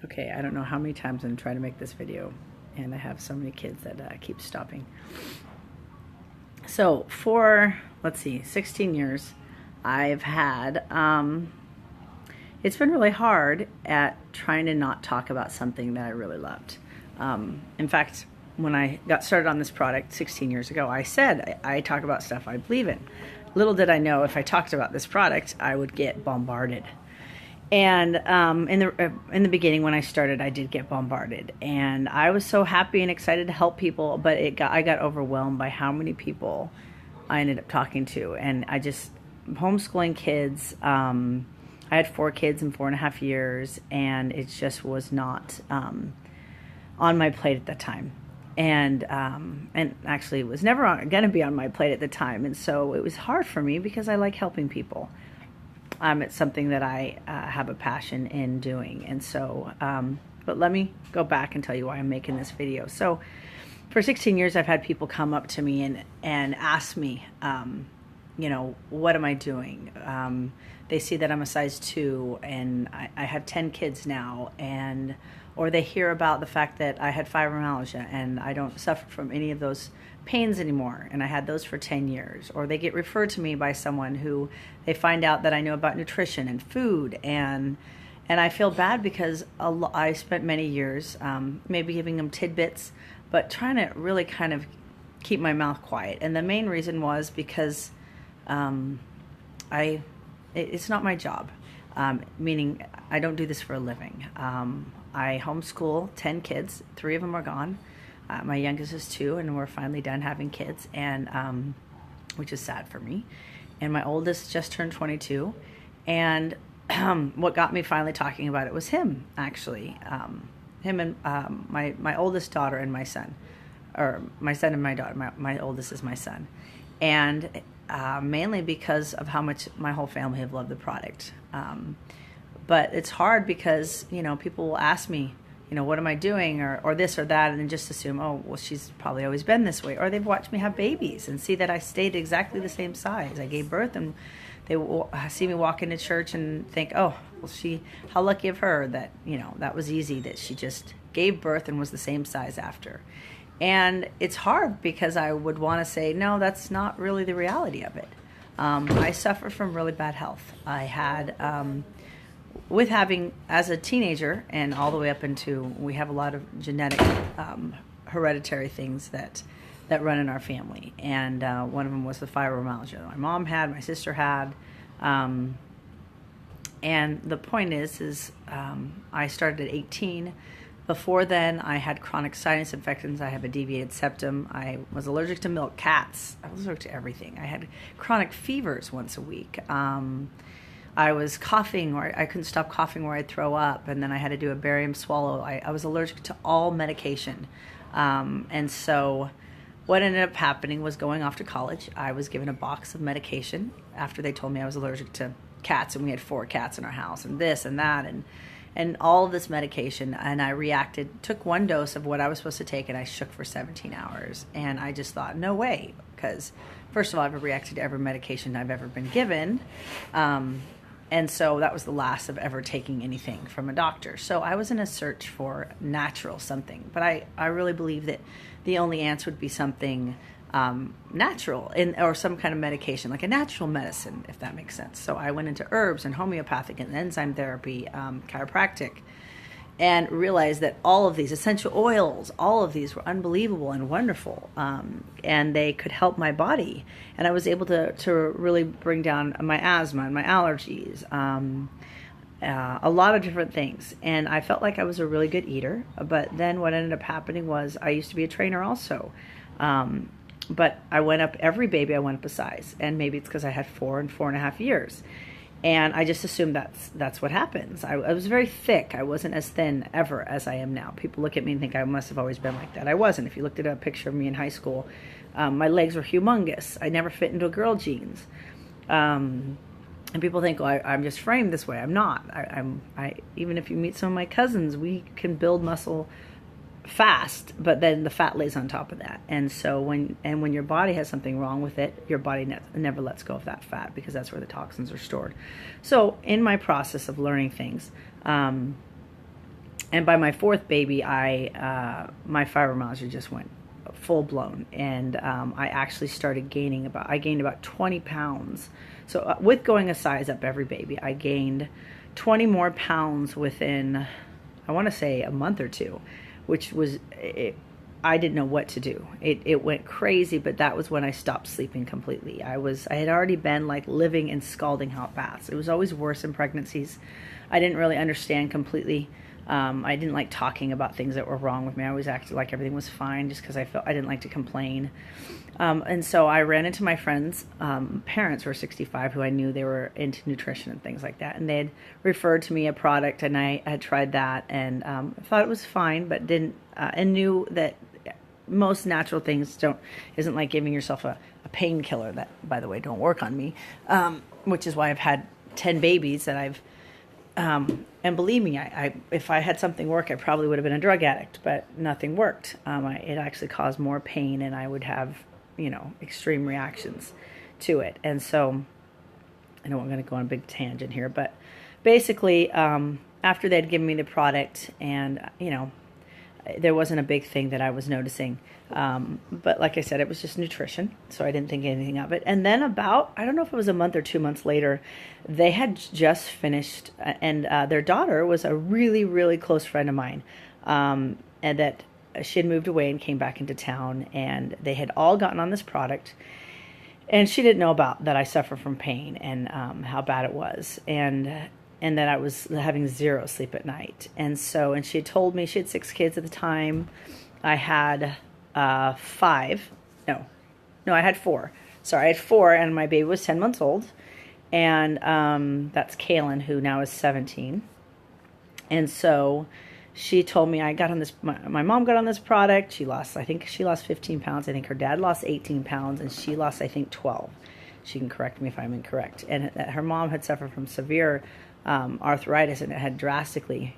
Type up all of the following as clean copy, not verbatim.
Okay, I don't know how many times I'm trying to make this video, and I have so many kids that keep stopping. So for, let's see, 16 years, I've had, it's been really hard at trying to not talk about something that I really loved. In fact, when I got started on this product 16 years ago, I said I talk about stuff I believe in. Little did I know if I talked about this product, I would get bombarded. And in the beginning, when I started, I did get bombarded, and I was so happy and excited to help people, but I got overwhelmed by how many people I ended up talking to, and I just homeschooling kids. I had 4 kids in 4.5 years, and it just was not on my plate at the time. And actually it was never going to be on my plate at the time. And so it was hard for me because I like helping people. It's something that I have a passion in doing. And so, but let me go back and tell you why I'm making this video. So for 16 years, I've had people come up to me and ask me, you know, what am I doing? They see that I'm a size 2 and I have 10 kids now, or they hear about the fact that I had fibromyalgia and I don't suffer from any of those pains anymore, and I had those for 10 years. Or they get referred to me by someone who they find out that I know about nutrition and food, and I feel bad because I spent many years maybe giving them tidbits, but trying to really kind of keep my mouth quiet. And the main reason was because it's not my job, meaning I don't do this for a living. I homeschool 10 kids, 3 of them are gone. My youngest is 2, and we're finally done having kids, and which is sad for me. And my oldest just turned 22, and what got me finally talking about it was him, actually. Him and my oldest daughter and my son, or my son and my daughter. My oldest is my son, and mainly because of how much my whole family have loved the product. But it's hard because, you know, people will ask me, you know, what am I doing, or this or that, and then just assume, oh, well, she's probably always been this way. Or they've watched me have babies and see that I stayed exactly the same size. I gave birth, and they see me walk into church and think, oh, well, how lucky of her that, you know, that was easy, that she just gave birth and was the same size after. And it's hard because I would want to say, no, that's not really the reality of it. I suffer from really bad health. I had, with having, as a teenager and all the way up into, we have a lot of genetic, hereditary things that run in our family. And one of them was the fibromyalgia my mom had, my sister had. And the point is I started at 18. Before then, I had chronic sinus infections. I have a deviated septum. I was allergic to milk, cats. I was allergic to everything. I had chronic fevers once a week. I was coughing, or I couldn't stop coughing where I'd throw up, and then I had to do a barium swallow. I was allergic to all medication. And so what ended up happening was, going off to college, I was given a box of medication after they told me I was allergic to cats, and we had 4 cats in our house, and this and that, and all of this medication, and I reacted, took 1 dose of what I was supposed to take, and I shook for 17 hours. And I just thought, no way, because first of all, I've reacted to every medication I've ever been given. And so that was the last of ever taking anything from a doctor. So I was in a search for natural something, but I really believe that the only answer would be something natural, or some kind of medication, like a natural medicine, if that makes sense. So I went into herbs and homeopathic and enzyme therapy, chiropractic, and realized that all of these essential oils, all of these were unbelievable and wonderful, and they could help my body. And I was able to really bring down my asthma and my allergies, a lot of different things. And I felt like I was a really good eater. But then what ended up happening was, I used to be a trainer also. But I went up, every baby I went up a size, and maybe it's because I had 4 and 4.5 years. And I just assumed that's what happens. I was very thick. I wasn't as thin ever as I am now. People look at me and think I must have always been like that. I wasn't. If you looked at a picture of me in high school, my legs were humongous. I never fit into girl jeans. And people think, well, I'm just framed this way. I'm not. Even if you meet some of my cousins, we can build muscle fast, but then the fat lays on top of that. And so when your body has something wrong with it, your body never lets go of that fat, because that's where the toxins are stored. So in my process of learning things, And by my fourth baby, my fibromyalgia just went full blown, and I actually started gaining I gained about 20 pounds. So with going a size up every baby, I gained 20 more pounds within, I want to say, a month or two, which was, I didn't know what to do. It went crazy, but that was when I stopped sleeping completely. I had already been like living in scalding hot baths. It was always worse in pregnancies. I didn't really understand completely. I didn't like talking about things that were wrong with me. I always acted like everything was fine just because I didn't like to complain. And so I ran into my friends' parents who were 65, who I knew they were into nutrition and things like that. And they had referred to me a product, and I had tried that, and thought it was fine, but didn't, and knew that most natural things isn't like giving yourself a painkiller that, by the way, don't work on me, which is why I've had 10 babies that I've, and believe me, if I had something work, I probably would have been a drug addict, but nothing worked. It actually caused more pain, and I would have, extreme reactions to it. And so, I know I'm going to go on a big tangent here, but basically, after they'd given me the product, and, there wasn't a big thing that I was noticing. But like I said, it was just nutrition, so I didn't think anything of it. And then I don't know if it was a month or 2 months later, they had just finished, and their daughter was a really, really close friend of mine, and that she had moved away and came back into town, and they had all gotten on this product, and she didn't know about that I suffer from pain and how bad it was, and that I was having zero sleep at night. And she had told me she had 6 kids at the time. I had 5. No, I had 4. Sorry, I had 4, and my baby was 10 months old. And that's Kaylin, who now is 17. And so she told me I got on this, my mom got on this product. I think she lost 15 pounds. I think her dad lost 18 pounds, and she lost, I think, 12. She can correct me if I'm incorrect. And her mom had suffered from severe arthritis, and it had drastically,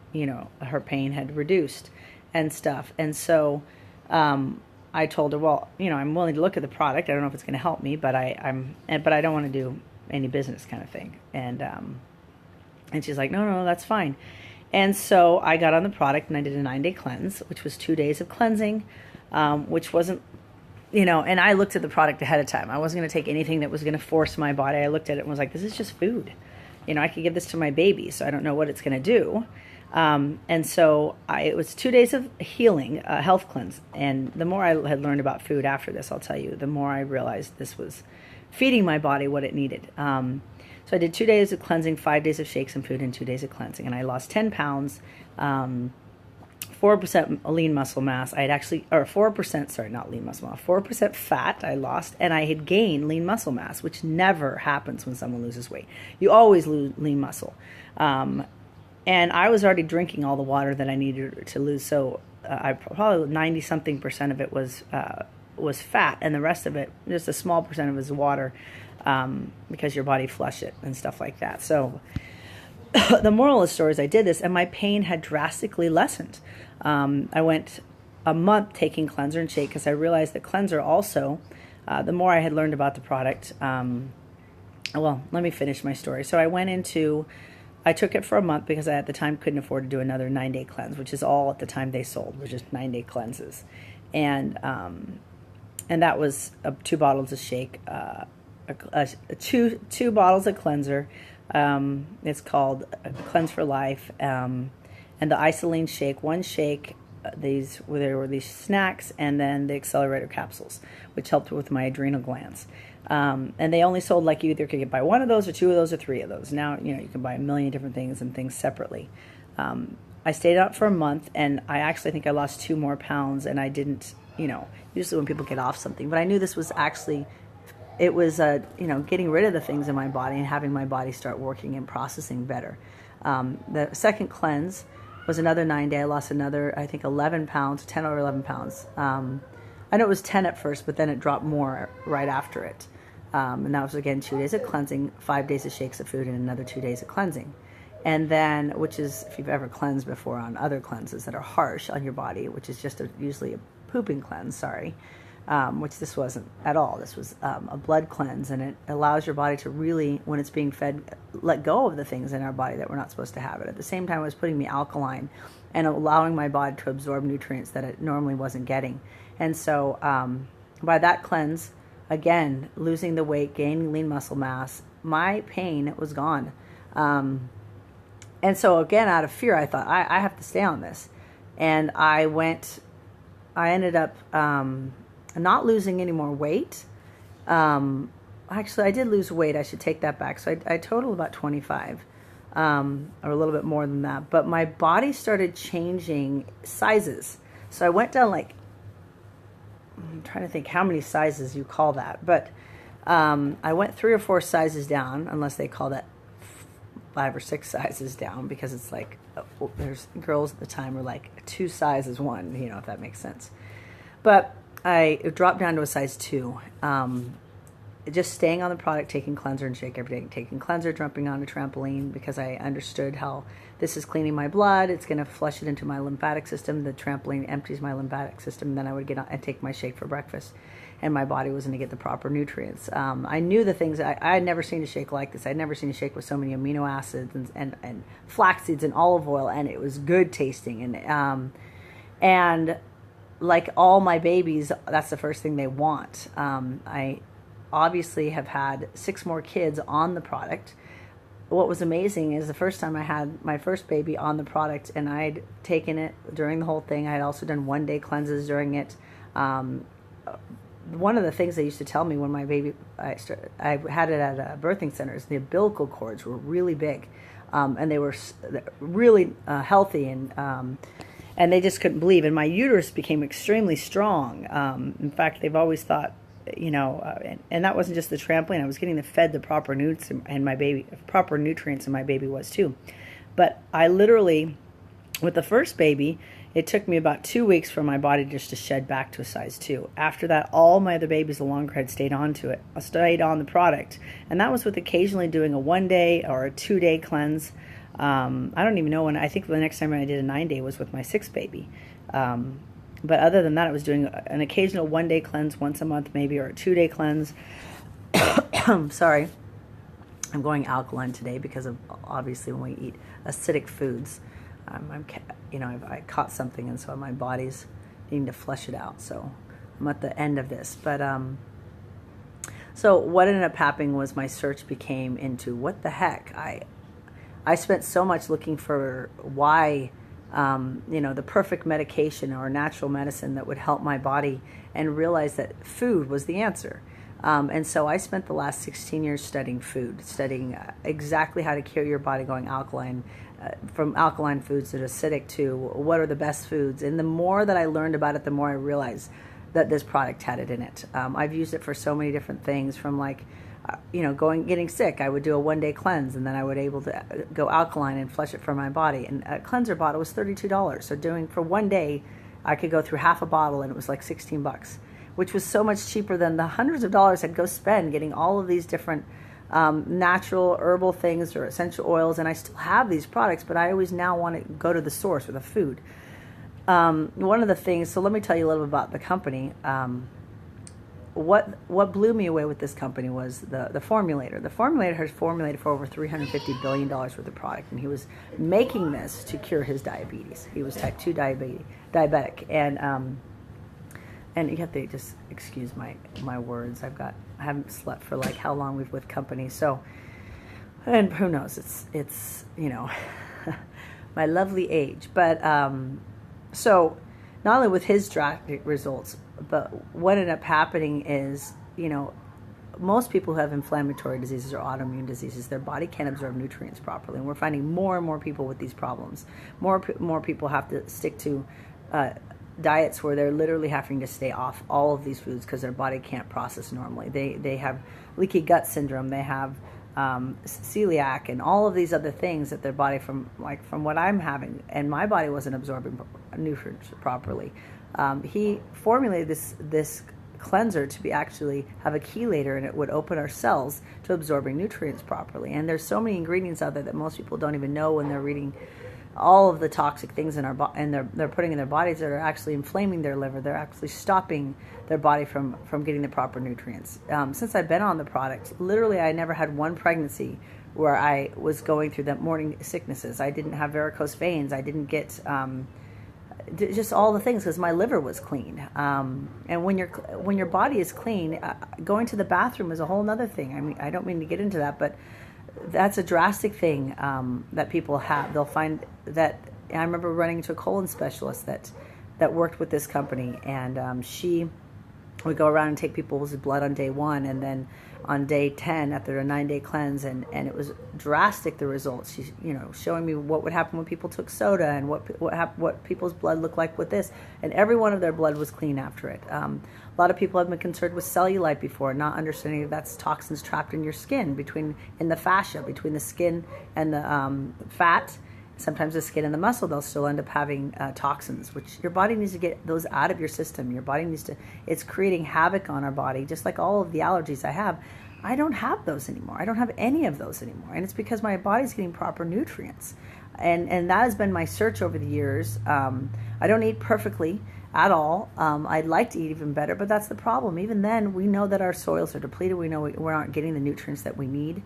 her pain had reduced and stuff. And so I told her, well, I'm willing to look at the product. I don't know if it's going to help me, but but I don't want to do any business kind of thing. And she's like, no, that's fine. And so I got on the product, and I did a 9-day cleanse, which was 2 days of cleansing, which wasn't, and I looked at the product ahead of time. I wasn't going to take anything that was going to force my body. I looked at it and was like, this is just food. I could give this to my baby, so I don't know what it's going to do. And so it was 2 days of healing, health cleanse. And the more I had learned about food after this, I'll tell you, the more I realized this was feeding my body what it needed. So I did 2 days of cleansing, 5 days of shakes and food, and 2 days of cleansing. And I lost 10 pounds, 4% lean muscle mass. I had actually, or 4%, sorry, not lean muscle mass, 4% fat I lost, and I had gained lean muscle mass, which never happens when someone loses weight. You always lose lean muscle. And I was already drinking all the water that I needed to lose, so I probably 90-something% of it was fat, and the rest of it, just a small percent of it was water, because your body flushed it and stuff like that. So the moral of the story is I did this, and my pain had drastically lessened. I went a month taking cleanser and shake because I realized that cleanser also, the more I had learned about the product, well, let me finish my story. So I took it for a month because I at the time couldn't afford to do another 9-day cleanse, which is all at the time they sold, were just 9-day cleanses. And that was 2 bottles of shake, two bottles of cleanser. It's called Cleanse for Life, and the Isagenix shake. One shake, there were these snacks, and then the accelerator capsules, which helped with my adrenal glands. And they only sold, like, you either could buy 1 of those or 2 of those or 3 of those. Now, you can buy a million different things and things separately. I stayed out for a month, and I actually think I lost 2 more pounds, and I didn't, usually when people get off something, but I knew this was actually, it was, getting rid of the things in my body and having my body start working and processing better. The second cleanse was another 9-day. I lost another, I think, 11 pounds, 10 or 11 pounds. I know it was 10 at first, but then it dropped more right after it. And that was, again, 2 days of cleansing, 5 days of shakes of food, and another 2 days of cleansing. And then, which is, if you've ever cleansed before on other cleanses that are harsh on your body, which is just usually a pooping cleanse, sorry. which this wasn't at all. This was a blood cleanse, and it allows your body to really, when it's being fed, let go of the things in our body that we're not supposed to have it. At the same time, it was putting me alkaline and allowing my body to absorb nutrients that it normally wasn't getting. And so by that cleanse, again, losing the weight, gaining lean muscle mass, my pain was gone. And so again, out of fear, I thought, I have to stay on this. And I ended up not losing any more weight. Actually, I did lose weight. I should take that back. So I totaled about 25, or a little bit more than that. But my body started changing sizes. So I went down like, I'm trying to think how many sizes you call that. But I went 3 or 4 sizes down, unless they call that 5 or 6 sizes down, because it's like, there's girls at the time were like 2 sizes 1, you know, if that makes sense. But I dropped down to a size 2. Just staying on the product, taking cleanser and shake every day, taking cleanser, jumping on a trampoline, because I understood how this is cleaning my blood. It's going to flush it into my lymphatic system. The trampoline empties my lymphatic system. And then I would get on and take my shake for breakfast, and my body was going to get the proper nutrients. I knew the things. I had never seen a shake like this. I'd never seen a shake with so many amino acids and flax seeds and olive oil, and it was good tasting. And like all my babies, that's the first thing they want. I obviously have had 6 more kids on the product. What was amazing is the first time I had my first baby on the product, and I'd taken it during the whole thing. I had also done 1-day cleanses during it. One of the things they used to tell me when my baby, I had it at birthing centers, the umbilical cords were really big, and they were really healthy, and they just couldn't believe. And my uterus became extremely strong. In fact, they've always thought, you know, and that wasn't just the trampoline. I was getting fed the proper nutrients, and my baby, proper nutrients, and my baby was too. But I literally, with the first baby, it took me about 2 weeks for my body just to shed back to a size 2. After that, all my other babies along had stayed on to it. I stayed on the product, and that was with occasionally doing a 1-day or a 2-day cleanse. I don't even know when. I think the next time I did a 9-day was with my 6th baby. But other than that, I was doing an occasional 1-day cleanse once a month maybe, or a 2-day cleanse. Sorry. I'm going alkaline today because of, obviously, when we eat acidic foods, I caught something, and so my body's needing to flush it out. So I'm at the end of this. But so what ended up happening was my search became into what the heck. I spent so much looking for why, the perfect medication or natural medicine that would help my body, and realized that food was the answer. And so I spent the last 16 years studying food, studying exactly how to cure your body going alkaline, from alkaline foods to acidic, to what are the best foods. And the more that I learned about it, the more I realized that this product had it in it. I've used it for so many different things, from like, getting sick. I would do a 1-day cleanse, and then I would able to go alkaline and flush it from my body. And a cleanser bottle was $32. So doing for 1 day, I could go through half a bottle, and it was like $16, which was so much cheaper than the hundreds of dollars I'd go spend getting all of these different natural herbal things or essential oils. And I still have these products, but I always now want to go to the source or the food. One of the things, so let me tell you a little bit about the company. What blew me away with this company was the formulator. The formulator has formulated for over $350 billion worth of product, and he was making this to cure his diabetes. He was type 2 diabetic, and you have to just excuse my words. I haven't slept for like how long we've with company, so, and who knows, it's my lovely age. But so not only with his drastic results, but what ended up happening is, most people who have inflammatory diseases or autoimmune diseases, their body can't absorb nutrients properly. And we're finding more and more people with these problems. More people have to stick to diets where they're literally having to stay off all of these foods because their body can't process normally. They have leaky gut syndrome. They have celiac and all of these other things that their body, from what I'm having, and my body wasn't absorbing nutrients properly. He formulated this cleanser to be actually have a chelator, and it would open our cells to absorbing nutrients properly. And there's so many ingredients out there that most people don't even know when they're reading all of the toxic things in our and they're putting in their bodies that are actually inflaming their liver. They're actually stopping their body from getting the proper nutrients. Since I've been on the product, literally I never had one pregnancy where I was going through the morning sicknesses. I didn't have varicose veins. I didn't get just all the things because my liver was clean. And when your body is clean, going to the bathroom is a whole other thing. I mean, I don't mean to get into that, but that's a drastic thing that people have. They'll find that. I remember running into a colon specialist that worked with this company, and she would go around and take people's blood on day 1, and then on day 10 after a 9-day cleanse, and it was drastic, the results. She's showing me what would happen when people took soda, and what people's blood looked like with this, and every one of their blood was clean after it. A lot of people have been concerned with cellulite before, not understanding that that's toxins trapped in your skin, in the fascia, between the skin and the fat. Sometimes the skin and the muscle, they'll still end up having toxins, which your body needs to get those out of your system. Your body it's creating havoc on our body, just like all of the allergies I have. I don't have those anymore. I don't have any of those anymore. And it's because my body's getting proper nutrients. And that has been my search over the years. I don't eat perfectly at all. I'd like to eat even better, but that's the problem. Even then, we know that our soils are depleted. We know we aren't getting the nutrients that we need.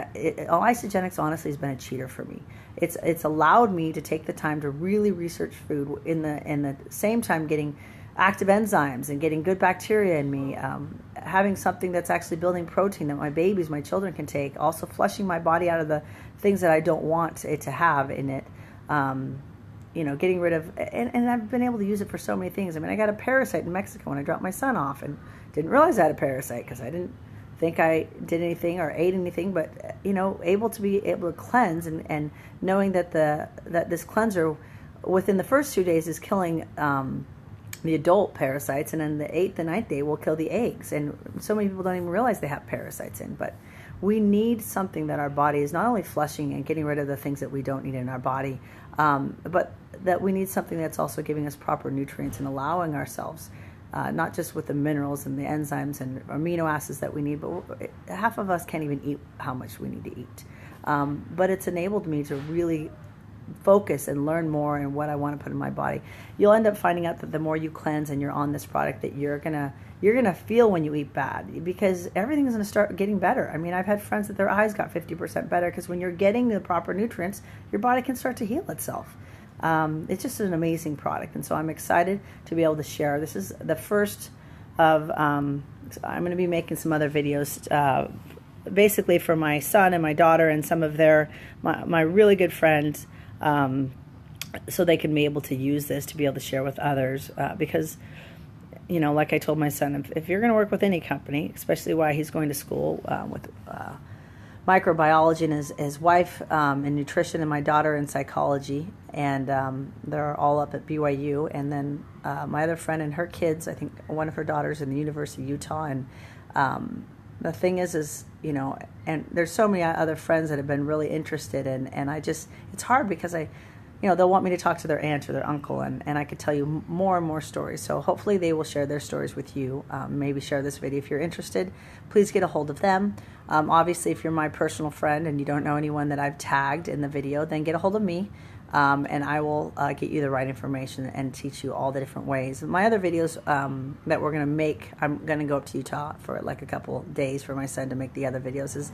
Isagenix honestly has been a cheater for me. It's allowed me to take the time to really research food in the same time getting active enzymes and getting good bacteria in me, having something that's actually building protein that my children can take, also flushing my body out of the things that I don't want it to have in it, getting rid of, and I've been able to use it for so many things. I mean, I got a parasite in Mexico when I dropped my son off and didn't realize I had a parasite because I didn't think I did anything or ate anything, but able to cleanse and knowing that this cleanser within the first 2 days is killing the adult parasites, and then the 8th and 9th day will kill the eggs. And so many people don't even realize they have parasites in, but we need something that our body is not only flushing and getting rid of the things that we don't need in our body, but that we need something that's also giving us proper nutrients and allowing ourselves not just with the minerals and the enzymes and amino acids that we need, but half of us can't even eat how much we need to eat. But it's enabled me to really focus and learn more in what I want to put in my body. You'll end up finding out that the more you cleanse and you're on this product, that you're gonna feel when you eat bad, because everything's gonna start getting better. I mean, I've had friends that their eyes got 50% better because when you're getting the proper nutrients, your body can start to heal itself. It's just an amazing product, and so I'm excited to be able to share. This is the first of, I'm going to be making some other videos, basically for my son and my daughter and some of my really good friends, so they can be able to use this to be able to share with others, because, like I told my son, if you're going to work with any company, especially while he's going to school with microbiology, and his wife in nutrition, and my daughter in psychology, and they're all up at BYU, and then my other friend and her kids, I think one of her daughters in the University of Utah, and the thing is and there's so many other friends that have been really interested, and it's hard because they'll want me to talk to their aunt or their uncle, and I could tell you more and more stories. So hopefully they will share their stories with you. Maybe share this video. If you're interested, please get a hold of them. Obviously, if you're my personal friend and you don't know anyone that I've tagged in the video, then get a hold of me, and I will get you the right information and teach you all the different ways. My other videos that we're going to make, I'm going to go up to Utah for like a couple days for my son to make the other videos, is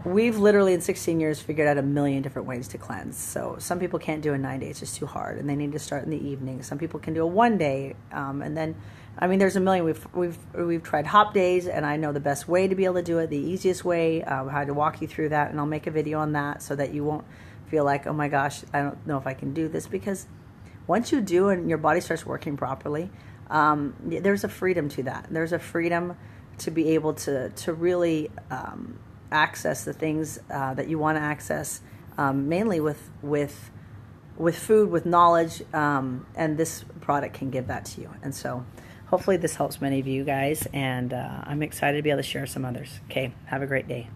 we've literally in 16 years figured out 1 million different ways to cleanse. So some people can't do a 9 day, it's just too hard, and they need to start in the evening. Some people can do a 1 day, and then there's 1 million. We've tried hop days, and I know the best way to be able to do it, the easiest way, how to walk you through that, and I'll make a video on that so that you won't feel like, oh my gosh, I don't know if I can do this, because once you do and your body starts working properly, there's a freedom to that. There's a freedom to be able to really access the things that you want to access, mainly with food, with knowledge, and this product can give that to you. And so hopefully this helps many of you guys, and I'm excited to be able to share some others. Okay, have a great day.